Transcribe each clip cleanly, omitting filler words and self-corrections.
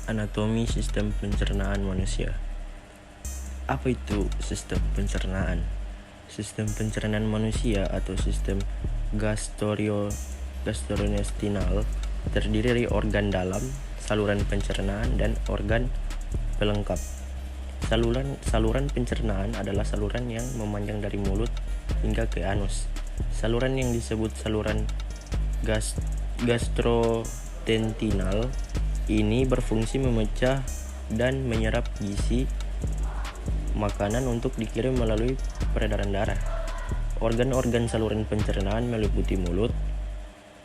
Anatomi sistem pencernaan manusia. Apa itu sistem pencernaan? Sistem pencernaan manusia atau sistem gastrointestinal terdiri dari organ dalam, saluran pencernaan, dan organ pelengkap. Saluran pencernaan adalah saluran yang memanjang dari mulut hingga ke anus. Saluran yang disebut saluran gastrointestinal ini berfungsi memecah dan menyerap gizi makanan untuk dikirim melalui peredaran darah. Organ-organ saluran pencernaan meliputi mulut,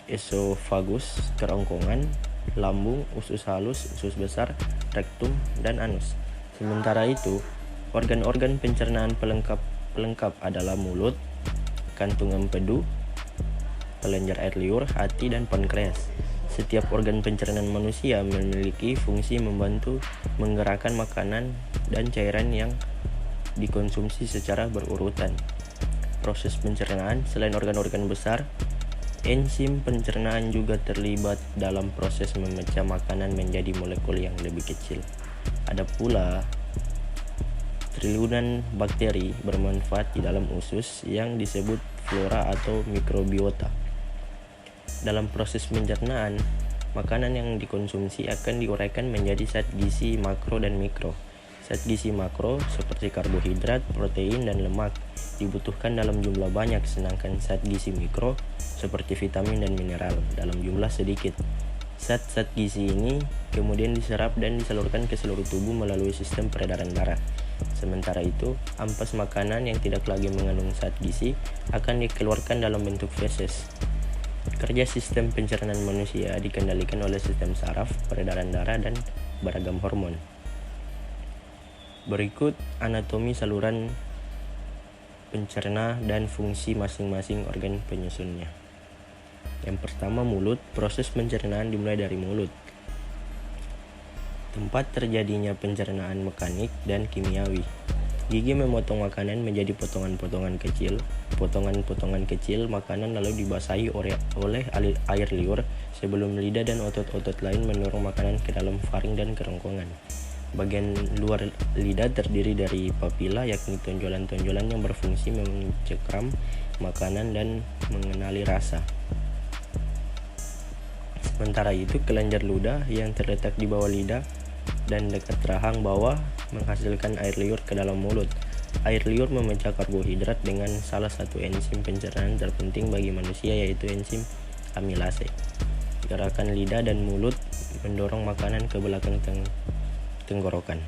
esofagus, kerongkongan, lambung, usus halus, usus besar, rektum, dan anus. Sementara itu, organ-organ pencernaan pelengkap adalah mulut, kantung empedu, kelenjar air liur, hati, dan pankreas. Setiap organ pencernaan manusia memiliki fungsi membantu menggerakkan makanan dan cairan yang dikonsumsi secara berurutan. Proses pencernaan, selain organ-organ besar, enzim pencernaan juga terlibat dalam proses memecah makanan menjadi molekul yang lebih kecil. Ada pula triliunan bakteri bermanfaat di dalam usus yang disebut flora atau mikrobiota. Dalam proses pencernaan, makanan yang dikonsumsi akan diuraikan menjadi zat gizi makro dan mikro. Zat gizi makro seperti karbohidrat, protein, dan lemak dibutuhkan dalam jumlah banyak, sedangkan zat gizi mikro seperti vitamin dan mineral dalam jumlah sedikit. Zat-zat gizi ini kemudian diserap dan disalurkan ke seluruh tubuh melalui sistem peredaran darah. Sementara itu, ampas makanan yang tidak lagi mengandung zat gizi akan dikeluarkan dalam bentuk feses. Kerja sistem pencernaan manusia dikendalikan oleh sistem saraf, peredaran darah, dan beragam hormon. Berikut anatomi saluran pencerna dan fungsi masing-masing organ penyusunnya. Yang pertama, mulut. Proses pencernaan dimulai dari mulut, tempat terjadinya pencernaan mekanik dan kimiawi. Gigi memotong makanan menjadi potongan-potongan kecil. Potongan-potongan kecil makanan lalu dibasahi oleh air liur sebelum lidah dan otot-otot lain mendorong makanan ke dalam faring dan kerongkongan. Bagian luar lidah terdiri dari papila, yakni tonjolan-tonjolan yang berfungsi mencekram makanan dan mengenali rasa. Sementara itu, kelenjar ludah yang terletak di bawah lidah dan dekat rahang bawah menghasilkan air liur ke dalam mulut. Air liur memecah karbohidrat dengan salah satu enzim pencernaan terpenting bagi manusia, yaitu enzim amilase. Gerakan lidah dan mulut mendorong makanan ke belakang tenggorokan.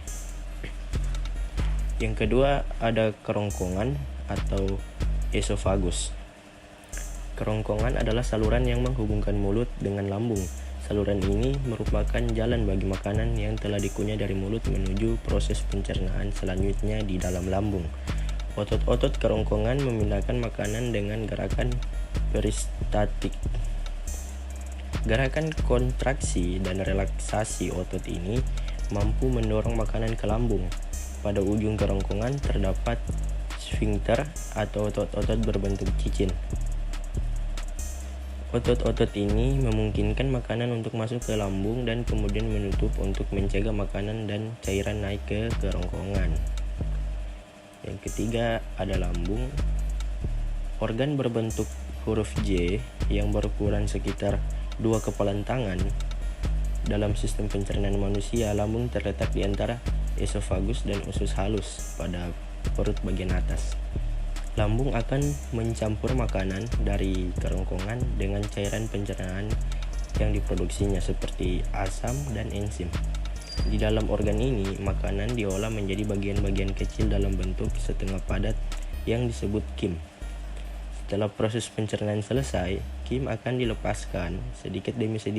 Yang kedua, ada kerongkongan atau esofagus. Kerongkongan adalah saluran yang menghubungkan mulut dengan lambung. Saluran ini merupakan jalan bagi makanan yang telah dikunyah dari mulut menuju proses pencernaan selanjutnya di dalam lambung. Otot-otot kerongkongan memindahkan makanan dengan gerakan peristatik. Gerakan kontraksi dan relaksasi otot ini mampu mendorong makanan ke lambung. Pada ujung kerongkongan terdapat sfinkter atau otot-otot berbentuk cicin. Otot-otot ini memungkinkan makanan untuk masuk ke lambung dan kemudian menutup untuk mencegah makanan dan cairan naik ke kerongkongan. Yang ketiga ada lambung. Organ berbentuk huruf J yang berukuran sekitar 2 kepalan tangan. Dalam sistem pencernaan manusia, lambung terletak di antara esofagus dan usus halus pada perut bagian atas. Lambung akan mencampur makanan dari kerongkongan dengan cairan pencernaan yang diproduksinya seperti asam dan enzim. Di dalam organ ini, makanan diolah menjadi bagian-bagian kecil dalam bentuk setengah padat yang disebut kim. Setelah proses pencernaan selesai, kim akan dilepaskan sedikit demi sedikit